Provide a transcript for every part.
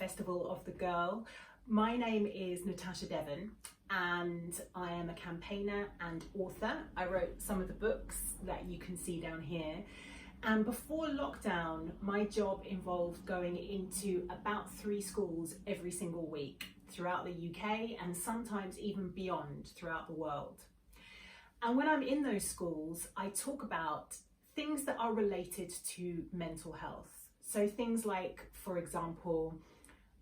Festival of the Girl. My name is Natasha Devon and I am a campaigner and author. I wrote some of the books that you can see down here. And before lockdown, my job involved going into about 3 schools every single week throughout the UK and sometimes even beyond throughout the world. And when I'm in those schools, I talk about things that are related to mental health. So things like, for example,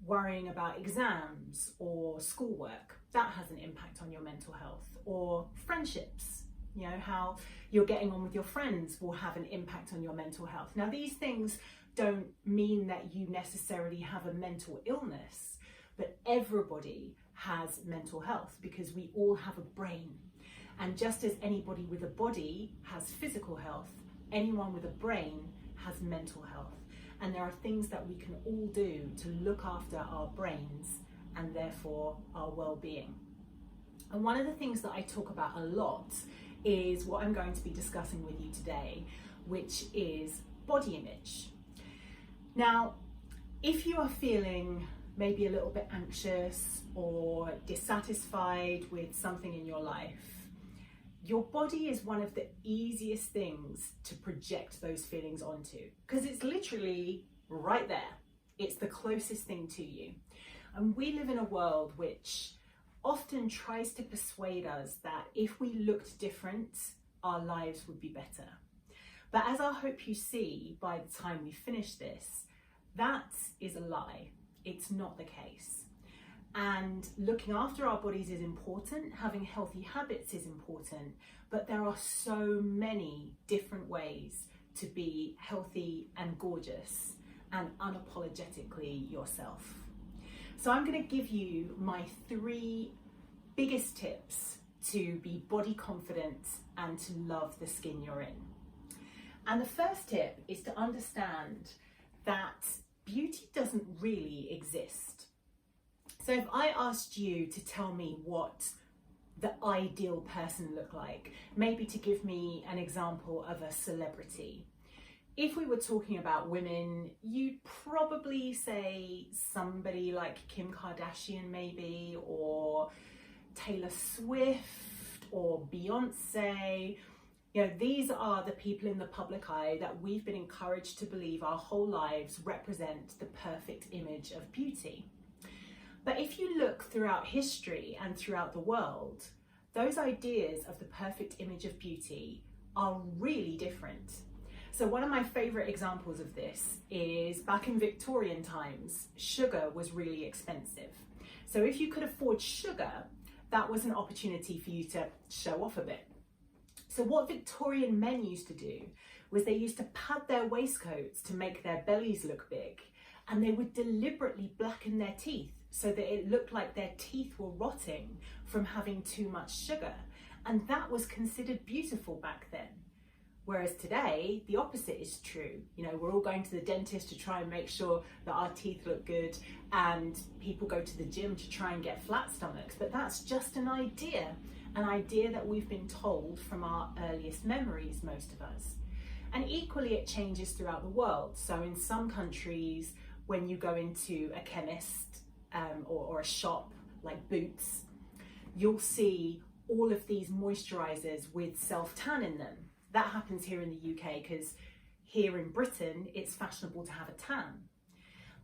worrying about exams or schoolwork, that has an impact on your mental health, or friendships, you know, how you're getting on with your friends will have an impact on your mental health. Now, these things don't mean that you necessarily have a mental illness, but everybody has mental health because we all have a brain. And just as anybody with a body has physical health, anyone with a brain has mental health. And there are things that we can all do to look after our brains and therefore our well-being. And one of the things that I talk about a lot is what I'm going to be discussing with you today, which is body image. Now, if you are feeling maybe a little bit anxious or dissatisfied with something in your life, your body is one of the easiest things to project those feelings onto because it's literally right there. It's the closest thing to you. And we live in a world which often tries to persuade us that if we looked different, our lives would be better. But as I hope you see by the time we finish this, that is a lie. It's not the case. And looking after our bodies is important, having healthy habits is important, but there are so many different ways to be healthy and gorgeous and unapologetically yourself. So I'm going to give you my 3 biggest tips to be body confident and to love the skin you're in. And the first tip is to understand that beauty doesn't really exist. So if I asked you to tell me what the ideal person looked like, maybe to give me an example of a celebrity, if we were talking about women, you'd probably say somebody like Kim Kardashian maybe, or Taylor Swift, or Beyonce. You know, these are the people in the public eye that we've been encouraged to believe our whole lives represent the perfect image of beauty. But if you look throughout history and throughout the world, those ideas of the perfect image of beauty are really different. So one of my favorite examples of this is back in Victorian times, sugar was really expensive. So if you could afford sugar, that was an opportunity for you to show off a bit. So what Victorian men used to do was they used to pad their waistcoats to make their bellies look big, and they would deliberately blacken their teeth so that it looked like their teeth were rotting from having too much sugar. And that was considered beautiful back then. Whereas today, the opposite is true. You know, we're all going to the dentist to try and make sure that our teeth look good, and people go to the gym to try and get flat stomachs. But that's just an idea that we've been told from our earliest memories, most of us. And equally, it changes throughout the world. So in some countries, when you go into a chemist or a shop like Boots, you'll see all of these moisturizers with self-tan in them. That happens here in the UK because here in Britain, it's fashionable to have a tan.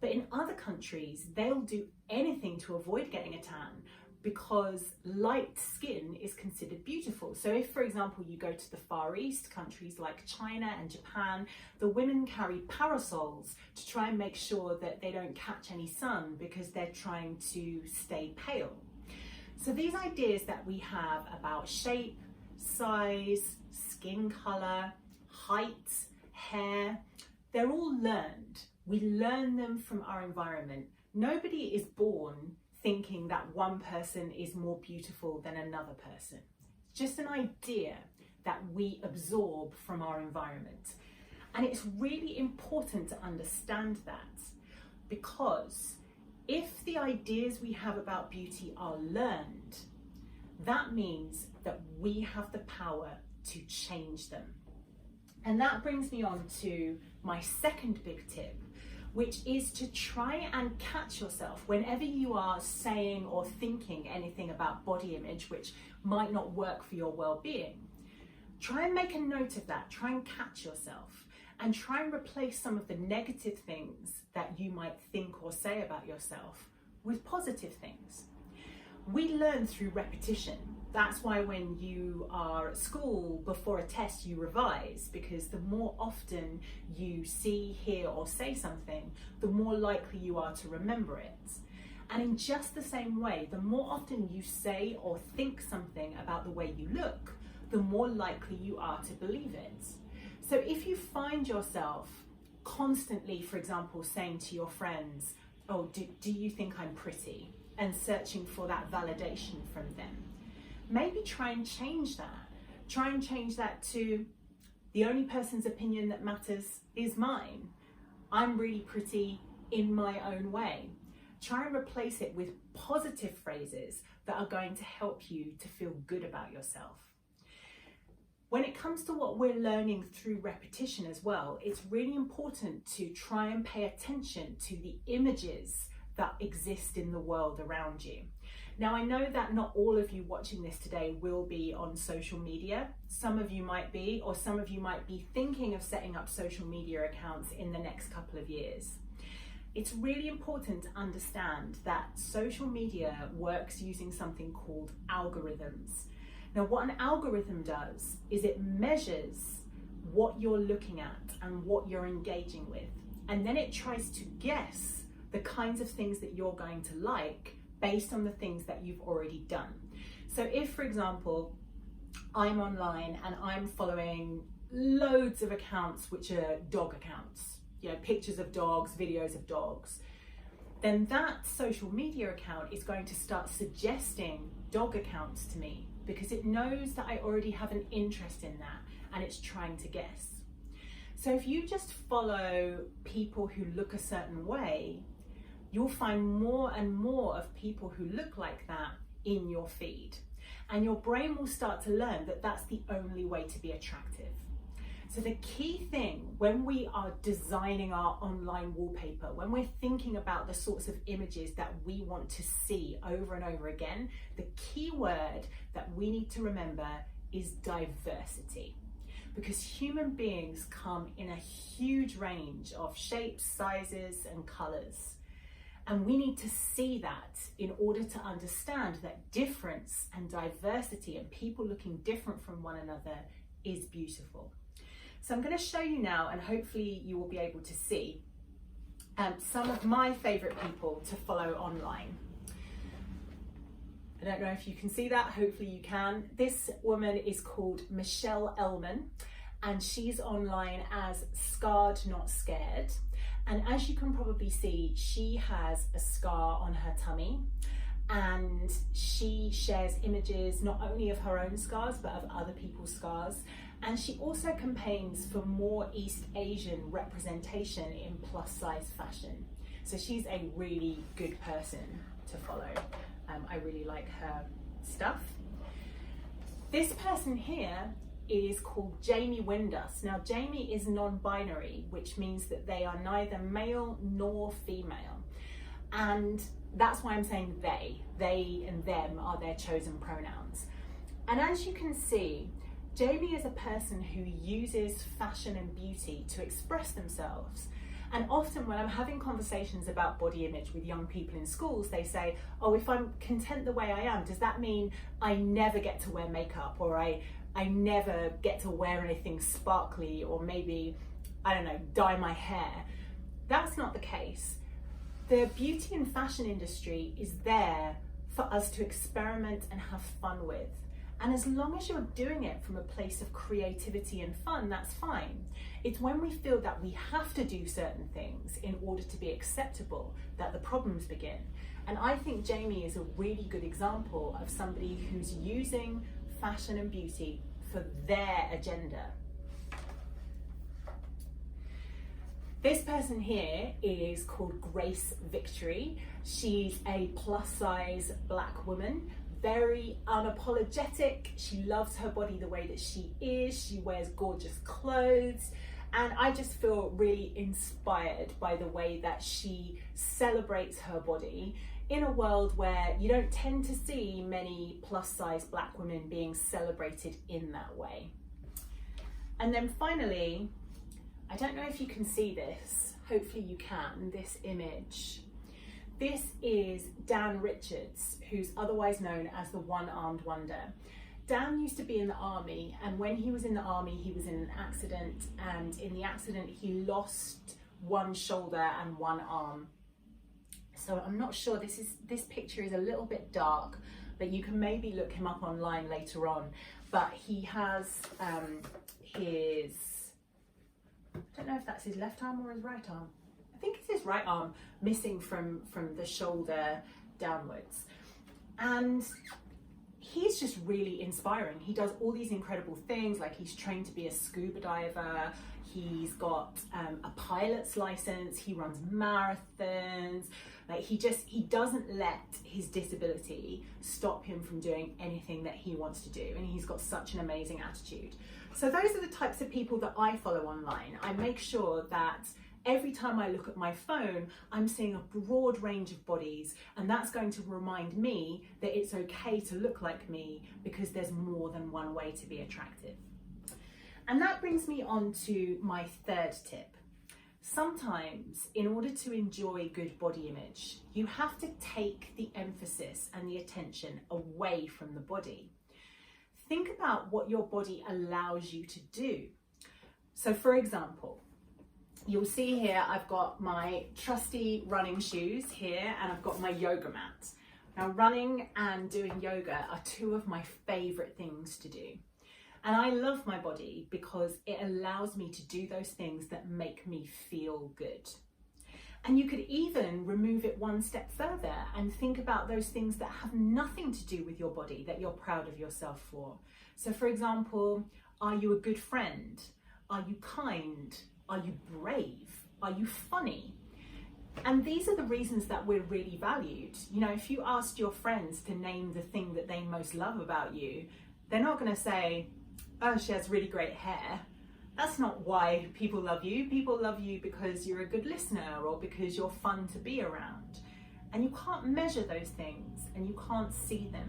But in other countries, they'll do anything to avoid getting a tan because light skin is considered beautiful. So if, for example, you go to the Far East, countries like China and Japan, the women carry parasols to try and make sure that they don't catch any sun because they're trying to stay pale. So these ideas that we have about shape, size, skin color, height, hair, they're all learned. We learn them from our environment. Nobody is born thinking that one person is more beautiful than another person. It's just an idea that we absorb from our environment. And it's really important to understand that, because if the ideas we have about beauty are learned, that means that we have the power to change them. And that brings me on to my second big tip, which is to try and catch yourself whenever you are saying or thinking anything about body image which might not work for your well-being. Try and make a note of that, try and catch yourself, and try and replace some of the negative things that you might think or say about yourself with positive things. We learn through repetition. That's why when you are at school, before a test, you revise, because the more often you see, hear, or say something, the more likely you are to remember it. And in just the same way, the more often you say or think something about the way you look, the more likely you are to believe it. So if you find yourself constantly, for example, saying to your friends, oh, do you think I'm pretty? And searching for that validation from them, maybe try and change that. Try and change that to, the only person's opinion that matters is mine. I'm really pretty in my own way. Try and replace it with positive phrases that are going to help you to feel good about yourself. When it comes to what we're learning through repetition as well, it's really important to try and pay attention to the images that exist in the world around you. Now, I know that not all of you watching this today will be on social media. Some of you might be, or some of you might be thinking of setting up social media accounts in the next couple of years. It's really important to understand that social media works using something called algorithms. Now, what an algorithm does is it measures what you're looking at and what you're engaging with, and then it tries to guess the kinds of things that you're going to like based on the things that you've already done. So if, for example, I'm online and I'm following loads of accounts which are dog accounts, pictures of dogs, videos of dogs, then that social media account is going to start suggesting dog accounts to me because it knows that I already have an interest in that and it's trying to guess. So if you just follow people who look a certain way, you'll find more and more of people who look like that in your feed. And your brain will start to learn that that's the only way to be attractive. So the key thing when we are designing our online wallpaper, when we're thinking about the sorts of images that we want to see over and over again, the key word that we need to remember is diversity. Because human beings come in a huge range of shapes, sizes, and colors. And we need to see that in order to understand that difference and diversity and people looking different from one another is beautiful. So I'm going to show you now, and hopefully you will be able to see some of my favorite people to follow online. I don't know if you can see that, hopefully you can. This woman is called Michelle Elman, and she's online as Scarred Not Scared. And as you can probably see, she has a scar on her tummy, and she shares images not only of her own scars but of other people's scars. And she also campaigns for more East Asian representation in plus size fashion. So she's a really good person to follow. I really like her stuff. This person here is called Jamie Windus. Now, Jamie is non-binary, which means that they are neither male nor female. And that's why I'm saying they. They and them are their chosen pronouns. And as you can see, Jamie is a person who uses fashion and beauty to express themselves. And often when I'm having conversations about body image with young people in schools, they say, oh, if I'm content the way I am, does that mean I never get to wear makeup, or I never get to wear anything sparkly, or maybe, I don't know, dye my hair? That's not the case. The beauty and fashion industry is there for us to experiment and have fun with. And as long as you're doing it from a place of creativity and fun, that's fine. It's when we feel that we have to do certain things in order to be acceptable that the problems begin. And I think Jamie is a really good example of somebody who's using fashion and beauty for their agenda. This person here is called Grace Victory. She's a plus size Black woman, very unapologetic. She loves her body the way that she is. She wears gorgeous clothes, And I just feel really inspired by the way that she celebrates her body in a world where you don't tend to see many plus size black women being celebrated in that way. And then finally, I don't know if you can see this, hopefully you can, this image. This is Dan Richards, who's otherwise known as the One-Armed Wonder. Dan used to be in the army, and when he was in the army, he was in an accident, and in the accident, he lost one shoulder and one arm. So I'm not sure, this picture is a little bit dark, but you can maybe look him up online later on. But he has his, I don't know if that's his left arm or his right arm. I think it's his right arm missing from the shoulder downwards. And he's just really inspiring. He does all these incredible things, like he's trained to be a scuba diver, he's got a pilot's license, he runs marathons. Like he doesn't let his disability stop him from doing anything that he wants to do, and he's got such an amazing attitude. So those are the types of people that I follow online. I make sure that every time I look at my phone, I'm seeing a broad range of bodies, and that's going to remind me that it's okay to look like me because there's more than one way to be attractive. And that brings me on to my third tip. Sometimes, in order to enjoy good body image, you have to take the emphasis and the attention away from the body. Think about what your body allows you to do. So for example, you'll see here I've got my trusty running shoes here, and I've got my yoga mat. Now, running and doing yoga are two of my favorite things to do. And I love my body because it allows me to do those things that make me feel good. And you could even remove it one step further and think about those things that have nothing to do with your body that you're proud of yourself for. So for example, are you a good friend? Are you kind? Are you brave? Are you funny? And these are the reasons that we're really valued. You know, if you asked your friends to name the thing that they most love about you, they're not going to say, oh, she has really great hair. That's not why people love you. People love you because you're a good listener or because you're fun to be around. And you can't measure those things and you can't see them.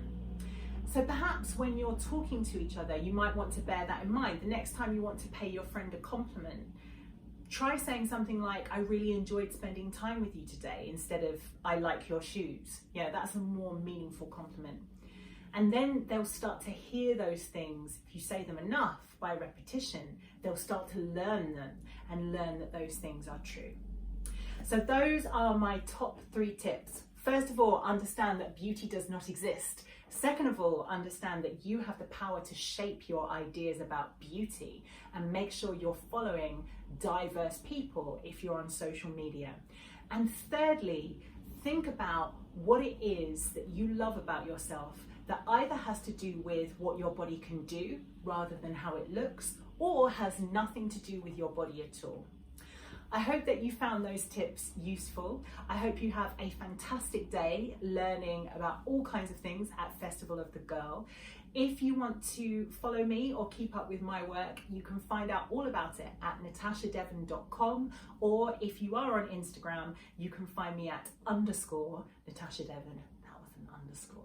So perhaps when you're talking to each other, you might want to bear that in mind. The next time you want to pay your friend a compliment, try saying something like, I really enjoyed spending time with you today, instead of, I like your shoes. Yeah, that's a more meaningful compliment. And then they'll start to hear those things. If you say them enough by repetition, they'll start to learn them and learn that those things are true. So those are my top 3 tips. First of all, understand that beauty does not exist. Second of all, understand that you have the power to shape your ideas about beauty, and make sure you're following diverse people if you're on social media. And thirdly, think about what it is that you love about yourself that either has to do with what your body can do rather than how it looks, or has nothing to do with your body at all. I hope that you found those tips useful. I hope you have a fantastic day learning about all kinds of things at Festival of the Girl. If you want to follow me or keep up with my work, you can find out all about it at natashadevon.com, or if you are on Instagram, you can find me at _Natasha Devon. That was an underscore.